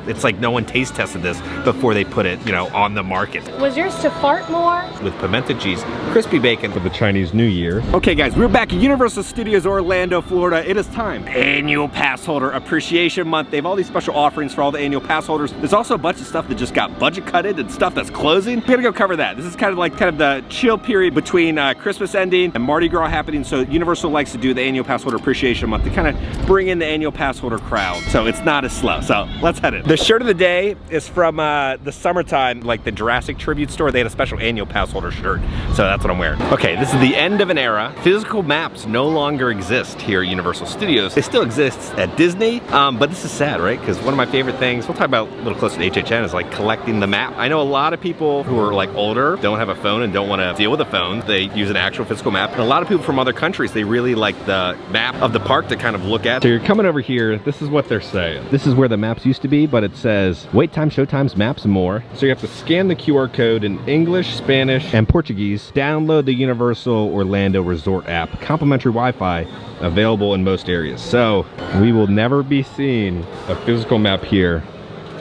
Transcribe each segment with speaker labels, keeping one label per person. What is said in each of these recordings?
Speaker 1: It's like no one taste tested this before they put it, you know, on the market.
Speaker 2: Was yours to fart more?
Speaker 1: With pimento cheese, crispy bacon for the Chinese New Year. Okay guys, we're back at Universal Studios Orlando, Florida. It is time. Annual pass holder appreciation month. They have all these special offerings for all the annual pass holders. There's also a bunch of stuff that just got budget cutted and stuff that's closing. We're gonna go cover that. This is kind of the chill period between Christmas ending and Mardi Gras happening. So Universal likes to do the annual pass holder appreciation month to kind of bring in the annual pass holder crowd. So it's not as slow. So let's head in. The shirt of the day is from the summertime, like the Jurassic tribute store. They had a special annual pass holder shirt. So that's what I'm wearing. Okay, this is the end of an era. Physical maps no longer exist here at Universal Studios. They still exist at Disney, but this is sad, right? Because one of my favorite things, we'll talk about a little closer to HHN, is like collecting the map. I know a lot of people who are like older, don't have a phone and don't want to deal with a phone. They use an actual physical map. And a lot of people from other countries, they really like the map of the park to kind of look at. So you're coming over here, this is what they're saying. This is where the maps used to be, but it says wait time, show times, maps, and more. So you have to scan the QR code in English, Spanish, and Portuguese. Download the Universal Orlando Resort app. Complimentary Wi-Fi available in most areas. So we will never be seeing a physical map here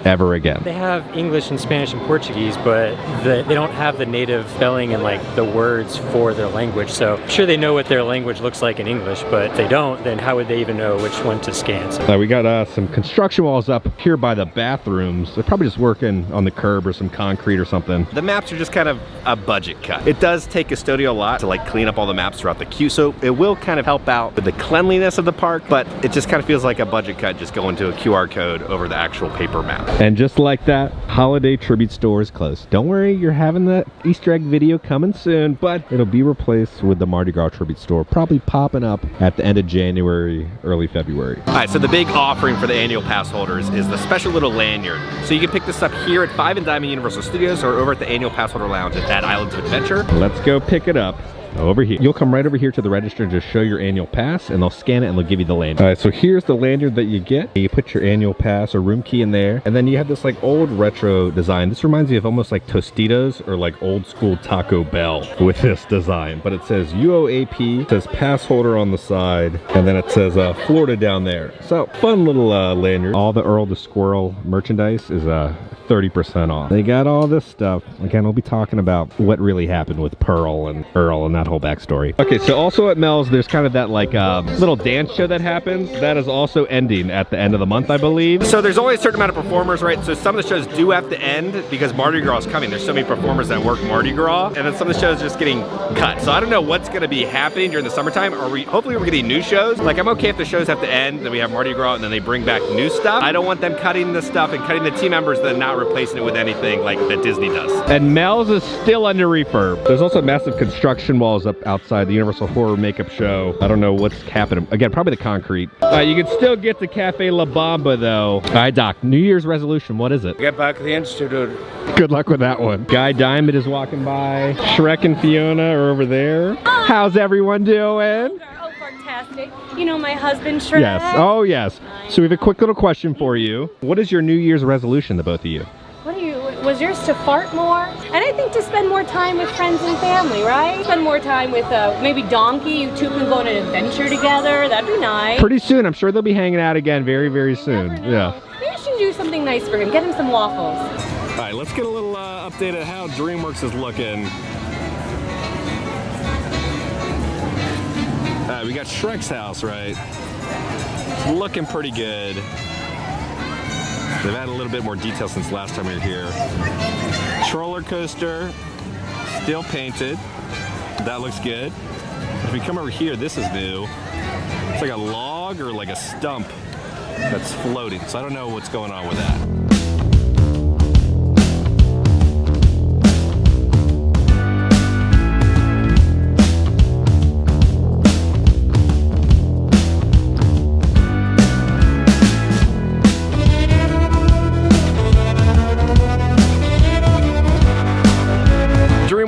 Speaker 1: ever again.
Speaker 3: They have English and Spanish and Portuguese, but they don't have the native spelling and like the words for their language. So I'm sure they know what their language looks like in English, but if they don't, then how would they even know which one to scan? So
Speaker 1: we got some construction walls up here by the bathrooms. They're probably just working on the curb or some concrete or something. The maps are just kind of a budget cut. It does take custodial a lot to like clean up all the maps throughout the queue, so it will kind of help out with the cleanliness of the park, but it just kind of feels like a budget cut just going to a QR code over the actual paper map. And just like that, holiday tribute store is closed. Don't worry, you're having the Easter egg video coming soon, but it'll be replaced with the Mardi Gras tribute store, probably popping up at the end of January, early February. All right, so the big offering for the annual pass holders is the special little lanyard. So you can pick this up here at 5 and Diamond Universal Studios or over at the annual pass holder lounge at Islands of Adventure. Let's go pick it up. Over here. You'll come right over here to the register and just show your annual pass, and they'll scan it and they'll give you the lanyard. All right, so here's the lanyard that you get. You put your annual pass or room key in there, and then you have this like old retro design. This reminds me of almost like Tostitos or like old school Taco Bell with this design, but it says UOAP, it says pass holder on the side, and then it says Florida down there. So fun little lanyard. All the Earl the Squirrel merchandise is 30% off. They got all this stuff. Again, we'll be talking about what really happened with Pearl and Earl and that whole backstory. Okay, so also at Mel's, there's kind of that like little dance show that happens. That is also ending at the end of the month, I believe. So there's only a certain amount of performers, right? So some of the shows do have to end because Mardi Gras is coming. There's so many performers that work Mardi Gras, and then some of the shows are just getting cut. So I don't know what's gonna be happening during the summertime. Hopefully we're getting new shows. Like I'm okay if the shows have to end, then we have Mardi Gras, and then they bring back new stuff. I don't want them cutting the stuff and cutting the team members, then not replacing it with anything like that Disney does. And Mel's is still under refurb. There's also massive construction walls up outside the Universal Horror Makeup Show. I don't know what's happening. Again, probably the concrete. You can still get to Cafe La Bamba though. All right, Doc, New Year's resolution, what is it?
Speaker 4: Get back to the Institute.
Speaker 1: Good luck with that one. Guy Diamond is walking by. Shrek and Fiona are over there. How's everyone doing?
Speaker 2: Oh, fantastic. You know my husband, Shrek?
Speaker 1: Yes, oh yes. So we have a quick little question for you. What is your New Year's resolution, the both of you?
Speaker 2: Was yours to fart more? And I think to spend more time with friends and family, right? Spend more time with maybe Donkey. You two can go on an adventure together. That'd be nice.
Speaker 1: Pretty soon. I'm sure they'll be hanging out again very, very soon. Yeah.
Speaker 2: Maybe I should do something nice for him. Get him some waffles.
Speaker 1: All right, let's get a little update on how DreamWorks is looking. All right, we got Shrek's house, right? It's looking pretty good. They've added a little bit more detail since last time we were here. Roller coaster, still painted. That looks good. If we come over here, this is new. It's like a log or like a stump that's floating. So I don't know what's going on with that.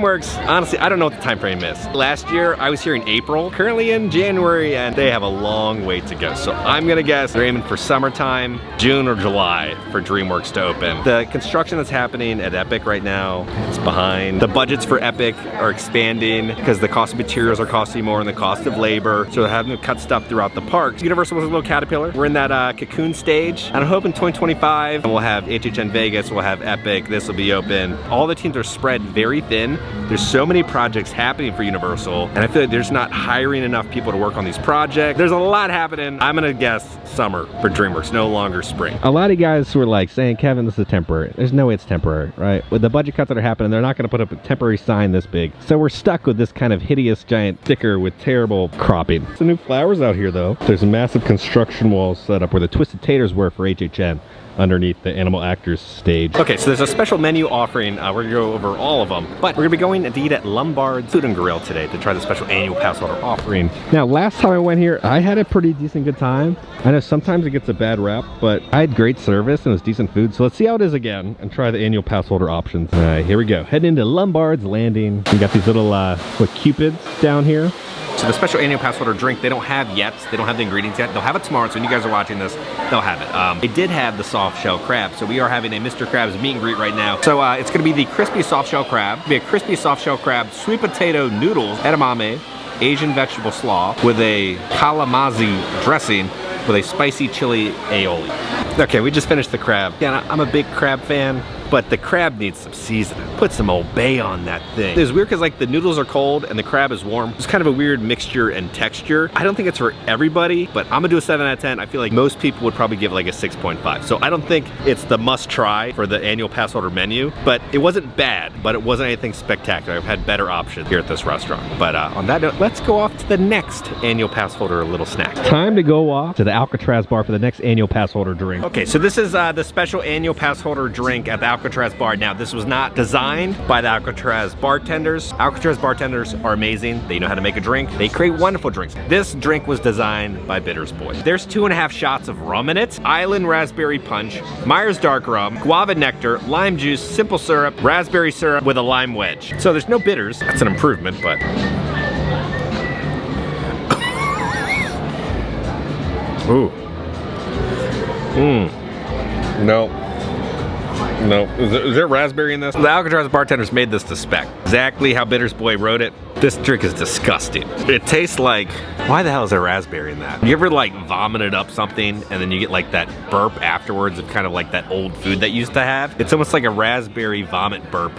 Speaker 1: DreamWorks, honestly, I don't know what the time frame is. Last year, I was here in April, currently in January, and they have a long way to go. So I'm gonna guess they're aiming for summertime, June or July for DreamWorks to open. The construction that's happening at Epic right now, it's behind. The budgets for Epic are expanding because the cost of materials are costing more and the cost of labor. So they're having to cut stuff throughout the parks. Universal was a little caterpillar. We're in that cocoon stage. And I'm hoping 2025, we'll have HHN Vegas, we'll have Epic, this will be open. All the teams are spread very thin. There's so many projects happening for Universal, and I feel like there's not hiring enough people to work on these projects. There's a lot happening. I'm gonna guess summer for DreamWorks, no longer spring. A lot of guys were like saying, Kevin, this is temporary. There's no way it's temporary, right? With the budget cuts that are happening, they're not gonna put up a temporary sign this big. So we're stuck with this kind of hideous giant sticker with terrible cropping. Some new flowers out here though. There's a massive construction wall set up where the Twisted Taters were for HHN. Underneath the Animal Actors stage. Okay, so there's a special menu offering. We're gonna go over all of them, but we're gonna be going to eat at Lombard's Food and Grill today to try the special annual pass holder offering. Now, last time I went here, I had a pretty decent good time. I know sometimes it gets a bad rap, but I had great service and it was decent food. So let's see how it is again and try the annual pass holder options. All right, here we go. Heading into Lombard's Landing. We got these little what cupids down here. So the special annual pass holder drink, they don't have yet. They don't have the ingredients yet. They'll have it tomorrow, so when you guys are watching this, they'll have it. They did have the soft shell crab, so we are having a Mr. Krabs meet and greet right now. So it's gonna be the crispy soft shell crab. It'll be a crispy soft shell crab, sweet potato noodles, edamame, Asian vegetable slaw, with a kalamazi dressing, with a spicy chili aioli. Okay, we just finished the crab. Yeah, I'm a big crab fan, but the crab needs some seasoning. Put some Old Bay on that thing. It's weird because like the noodles are cold and the crab is warm. It's kind of a weird mixture and texture. I don't think it's for everybody, but I'm gonna do a 7 out of 10. I feel like most people would probably give it like a 6.5. So I don't think it's the must try for the annual pass holder menu, but it wasn't bad, but it wasn't anything spectacular. I've had better options here at this restaurant. But on that note, let's go off to the next annual pass holder little snack. Time to go off to the Alcatraz bar for the next annual pass holder drink. Okay, so this is the special annual pass holder drink at the Alcatraz bar. Now, this was not designed by the Alcatraz bartenders. Alcatraz bartenders are amazing. They know how to make a drink. They create wonderful drinks. This drink was designed by Bitters Boy. There's 2.5 shots of rum in it, Island Raspberry Punch, Myers Dark Rum, Guava Nectar, lime juice, simple syrup, raspberry syrup with a lime wedge. So there's no bitters. That's an improvement, but... Ooh. No. No. Is there raspberry in this? The Alcatraz bartenders made this to spec. Exactly how Bitters Boy wrote it. This drink is disgusting. It tastes like, why the hell is there raspberry in that? You ever like vomited up something and then you get like that burp afterwards of kind of like that old food that you used to have? It's almost like a raspberry vomit burp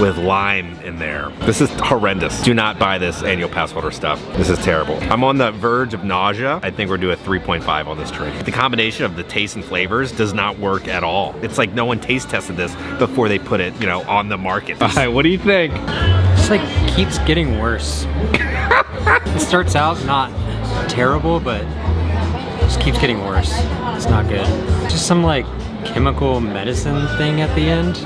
Speaker 1: with lime in there. This is horrendous. Do not buy this annual pass holder stuff. This is terrible. I'm on the verge of nausea. I think we're doing a 3.5 on this drink. The combination of the taste and flavors does not work at all. It's like no one taste tested this before they put it, you know, on the market. All right, what do you think?
Speaker 3: It's like keeps getting worse. It starts out not terrible, but it just keeps getting worse. It's not good. Just some like chemical medicine thing at the end.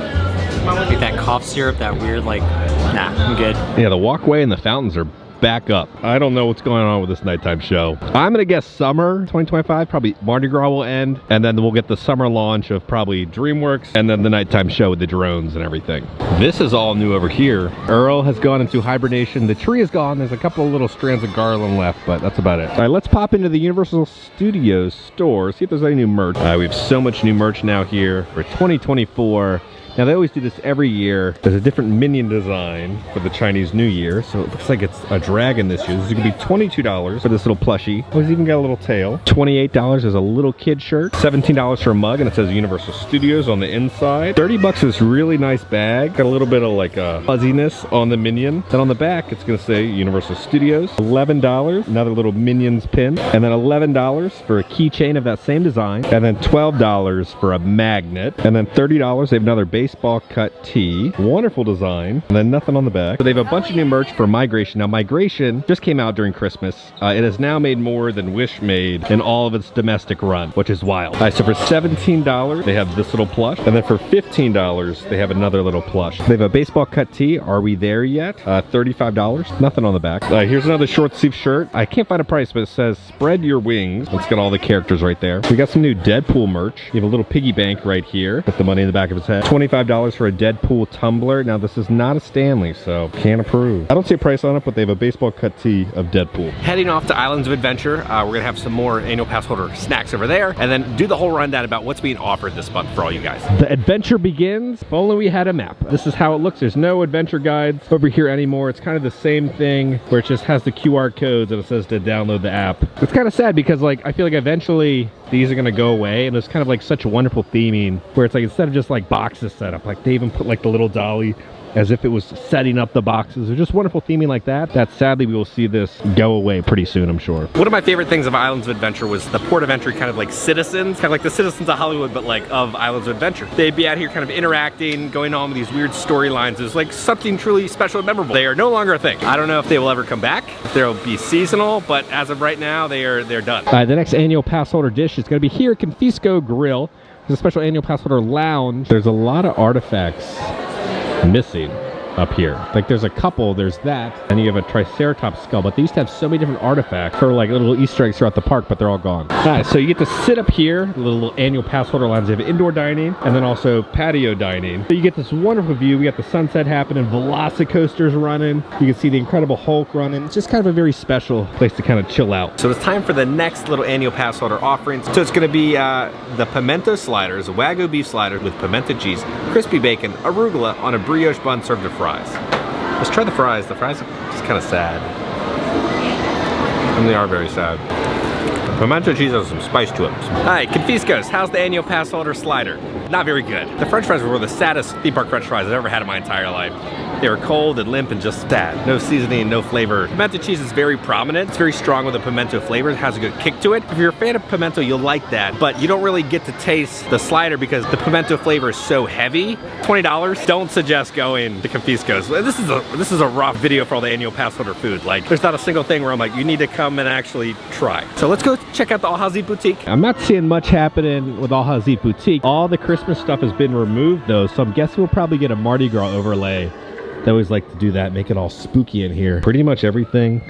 Speaker 3: Like that cough syrup, that weird like, nah, I'm good.
Speaker 1: Yeah, the walkway and the fountains are back up. I don't know what's going on with this nighttime show. I'm gonna guess summer 2025, probably Mardi Gras will end, and then we'll get the summer launch of probably DreamWorks, and then the nighttime show with the drones and everything. This is all new over here. Earl has gone into hibernation. The tree is gone. There's a couple of little strands of garland left, but that's about it. All right, let's pop into the Universal Studios store, see if there's any new merch. We have so much new merch now here for 2024. Now they always do this every year. There's a different minion design for the Chinese New Year. So it looks like it's a dragon this year. This is gonna be $22 for this little plushie. Oh, it's even got a little tail. $28 is a little kid shirt. $17 for a mug, and it says Universal Studios on the inside. $30 is this really nice bag. Got a little bit of like a fuzziness on the minion. Then on the back, it's gonna say Universal Studios. $11, another little Minions pin. And then $11 for a keychain of that same design. And then $12 for a magnet. And then $30, they have another baseball cut tee. Wonderful design. And then nothing on the back. So they have a bunch of new merch for Migration. Now Migration just came out during Christmas. It has now made more than Wish made in all of its domestic run, which is wild. So for $17, they have this little plush. And then for $15, they have another little plush. They have a baseball cut tee. Are we there yet? $35. Nothing on the back. Here's another short sleeve shirt. I can't find a price, but it says spread your wings. It's got all the characters right there. We got some new Deadpool merch. You have a little piggy bank right here with the money in the back of his head. $25 $25 for a Deadpool tumbler. Now this is not a Stanley, so can't approve. I don't see a price on it, but they have a baseball cut tee of Deadpool. Heading off to Islands of Adventure. We're gonna have some more annual pass holder snacks over there, and then do the whole rundown about what's being offered this month for all you guys. The adventure begins. If only we had a map. This is how it looks. There's no adventure guides over here anymore. It's kind of the same thing where it just has the QR codes and it says to download the app. It's kind of sad because like I feel like eventually these are gonna go away, and there's kind of like such wonderful theming where it's like instead of just like boxes set up, like they even put like the little dolly as if it was setting up the boxes. There's just wonderful theming like that. That sadly we will see this go away pretty soon, I'm sure. One of my favorite things of Islands of Adventure was the port of entry kind of like citizens, kind of like the citizens of Hollywood, but like of Islands of Adventure. They'd be out here kind of interacting, going on with these weird storylines. It was like something truly special and memorable. They are no longer a thing. I don't know if they will ever come back, if they'll be seasonal, but as of right now, they're done. The next annual pass holder dish is gonna be here at Confisco Grill. There's a special annual pass holder lounge. There's a lot of artifacts missing up here. Like there's a couple, there's that, and you have a Triceratops skull, but they used to have so many different artifacts for like little Easter eggs throughout the park, but they're all gone. All right, so you get to sit up here, the little annual pass holder lounge. They have indoor dining and then also patio dining. So you get this wonderful view. We got the sunset happening, Velocicoasters running. You can see the Incredible Hulk running. It's just kind of a very special place to kind of chill out. So it's time for the next little annual pass holder offerings. So it's gonna be the pimento sliders, Wagyu beef sliders with pimento cheese, crispy bacon, arugula on a brioche bun served with fries. Let's try the fries. The fries are just kind of sad. And they are very sad. The pimento cheese has some spice to it. Hi, Confisco's. How's the annual pass holder slider? Not very good. The French fries were the saddest theme park French fries I've ever had in my entire life. They were cold and limp and just sad. No seasoning, no flavor. Pimento cheese is very prominent. It's very strong with the pimento flavor. It has a good kick to it. If you're a fan of pimento, you'll like that, but you don't really get to taste the slider because the pimento flavor is so heavy. $20. Don't suggest going to Confisco's. This is a rough video for all the annual pass holder food. Like, there's not a single thing where I'm like, you need to come and actually try. So let's go check out the Al Hazid Boutique. I'm not seeing much happening with Al Hazid Boutique. All the Christmas stuff has been removed though, so I'm guessing we'll probably get a Mardi Gras overlay. They always like to do that, make it all spooky in here. Pretty much everything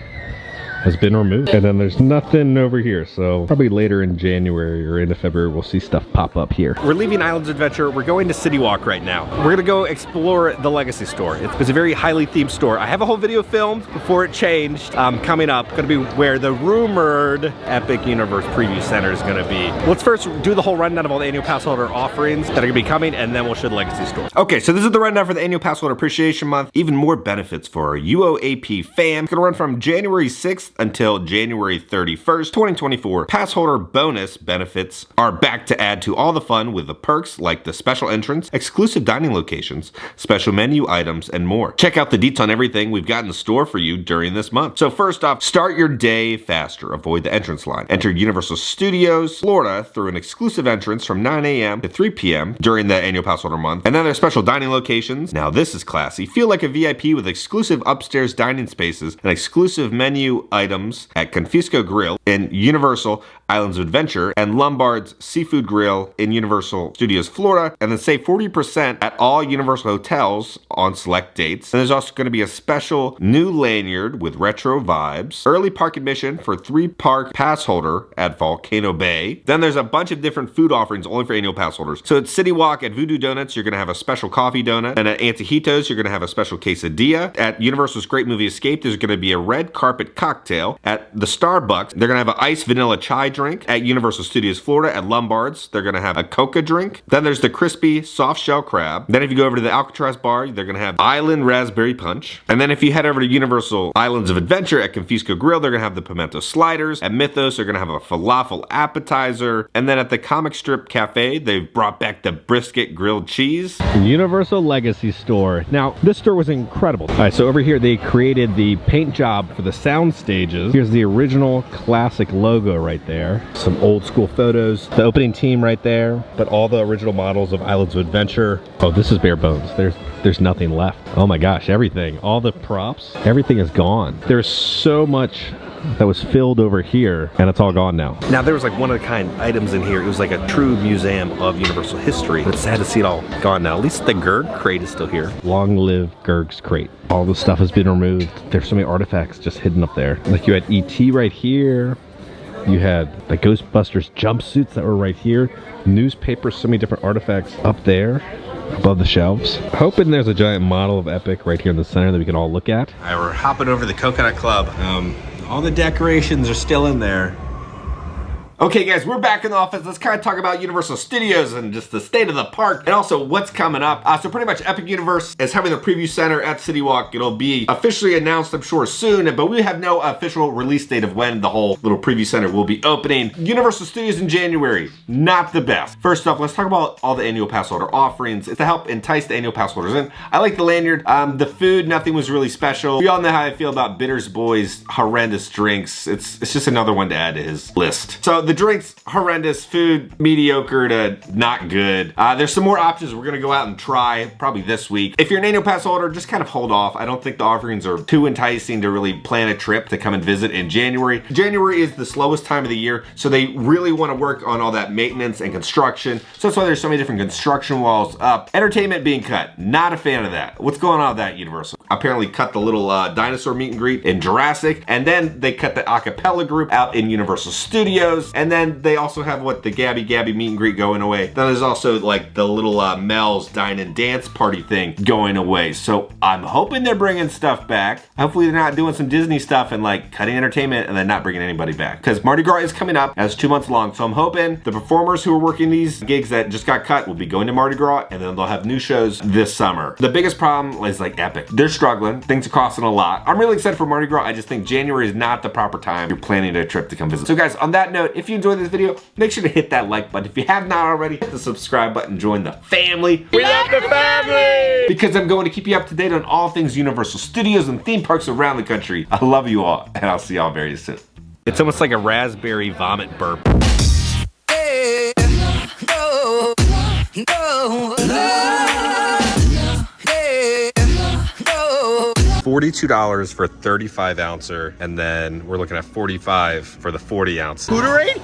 Speaker 1: has been removed. And then there's nothing over here. So probably later in January or into February, we'll see stuff pop up here. We're leaving Islands Adventure. We're going to City Walk right now. We're gonna go explore the Legacy store. It's a very highly themed store. I have a whole video filmed before it changed. Coming up, gonna be where the rumored Epic Universe Preview Center is gonna be. Let's first do the whole rundown of all the annual pass holder offerings that are gonna be coming, and then we'll show the Legacy store. Okay, so this is the rundown for the annual pass holder appreciation month. Even more benefits for our UOAP fans. It's gonna run from January 6th until January 31st, 2024. Pass holder bonus benefits are back to add to all the fun with the perks like the special entrance, exclusive dining locations, special menu items, and more. Check out the deets on everything we've got in store for you during this month. So first off, start your day faster. Avoid the entrance line. Enter Universal Studios Florida through an exclusive entrance from 9 a.m. to 3 p.m. during the annual pass holder month. And then there's special dining locations. Now this is classy. Feel like a VIP with exclusive upstairs dining spaces and exclusive menu items at Confisco Grill in Universal Islands of Adventure and Lombard's Seafood Grill in Universal Studios Florida, and then save 40% at all Universal hotels on select dates. And there's also going to be a special new lanyard with retro vibes, early park admission for 3 park pass holder at Volcano Bay. Then there's a bunch of different food offerings only for annual pass holders. So at City Walk at Voodoo Donuts, you're going to have a special coffee donut, and at Antojitos, you're going to have a special quesadilla. At Universal's Great Movie Escape, there's going to be a red carpet cocktail. At the Starbucks, they're going to have an iced vanilla chai drink. At Universal Studios Florida, at Lombard's, they're going to have a coca drink. Then there's the crispy soft shell crab. Then if you go over to the Alcatraz bar, they're going to have Island Raspberry Punch. And then if you head over to Universal Islands of Adventure at Confisco Grill, they're going to have the pimento sliders. At Mythos, they're going to have a falafel appetizer. And then at the Comic Strip Cafe, they've brought back the brisket grilled cheese. Universal Legacy Store. Now, this store was incredible. All right, so over here, they created the paint job for the sound stages. Here's the original classic logo right there. Some old school photos. The opening team right there, but all the original models of Islands of Adventure. Oh, this is bare bones. There's nothing left. Oh my gosh, everything. All the props, everything is gone. There's so much that was filled over here, and it's all gone now. Now there was like one-of-a-kind items in here. It was like a true museum of Universal history. But it's sad to see it all gone now. At least the Gerg crate is still here. Long live Gerg's crate. All the stuff has been removed. There's so many artifacts just hidden up there. Like you had E.T. right here. You had the Ghostbusters jumpsuits that were right here. Newspapers, so many different artifacts up there. above the shelves. Hoping there's a giant model of Epic right here in the center that we can all look at. All right, we're hopping over to the Coconut Club. All the decorations are still in there. Okay guys, we're back in the office. Let's kind of talk about Universal Studios and just the state of the park and also what's coming up. So pretty much Epic Universe is having the preview center at City Walk. It'll be officially announced, I'm sure, soon, but we have no official release date of when the whole little preview center will be opening. Universal Studios in January, not the best. First off, let's talk about all the annual pass holder offerings. It's to help entice the annual pass holders in. I like the lanyard. The food, nothing was really special. We all know how I feel about Bitters Boy's horrendous drinks. It's just another one to add to his list. So the drinks, horrendous. Food, mediocre to not good. There's some more options we're gonna go out and try probably this week. If you're an annual pass holder, just kind of hold off. I don't think the offerings are too enticing to really plan a trip to come and visit in January. January is the slowest time of the year, so they really want to work on all that maintenance and construction. So that's why there's so many different construction walls up. Entertainment being cut, not a fan of that. What's going on with that, Universal? Apparently cut the little dinosaur meet and greet in Jurassic, and then they cut the acapella group out in Universal Studios, and then they also have the Gabby meet and greet going away. Then there's also like the little Mel's Dine and Dance party thing going away. So I'm hoping they're bringing stuff back. Hopefully they're not doing some Disney stuff and like cutting entertainment and then not bringing anybody back. Because Mardi Gras is coming up, as 2 months long. So I'm hoping the performers who are working these gigs that just got cut will be going to Mardi Gras, and then they'll have new shows this summer. The biggest problem is like Epic. They're struggling. Things are costing a lot. I'm really excited for Mardi Gras. I just think January is not the proper time if you're planning a trip to come visit. So guys, on that note, if you enjoyed this video, make sure to hit that like button. If you have not already, hit the subscribe button, join the family. We love the family! Because I'm going to keep you up to date on all things Universal Studios and theme parks around the country. I love you all, and I'll see y'all very soon. It's almost like a raspberry vomit burp.
Speaker 4: Hey, no, no, hey, no.
Speaker 1: $42 for 35 ouncer, and then we're looking at $45 for the 40 ounce. Booterade?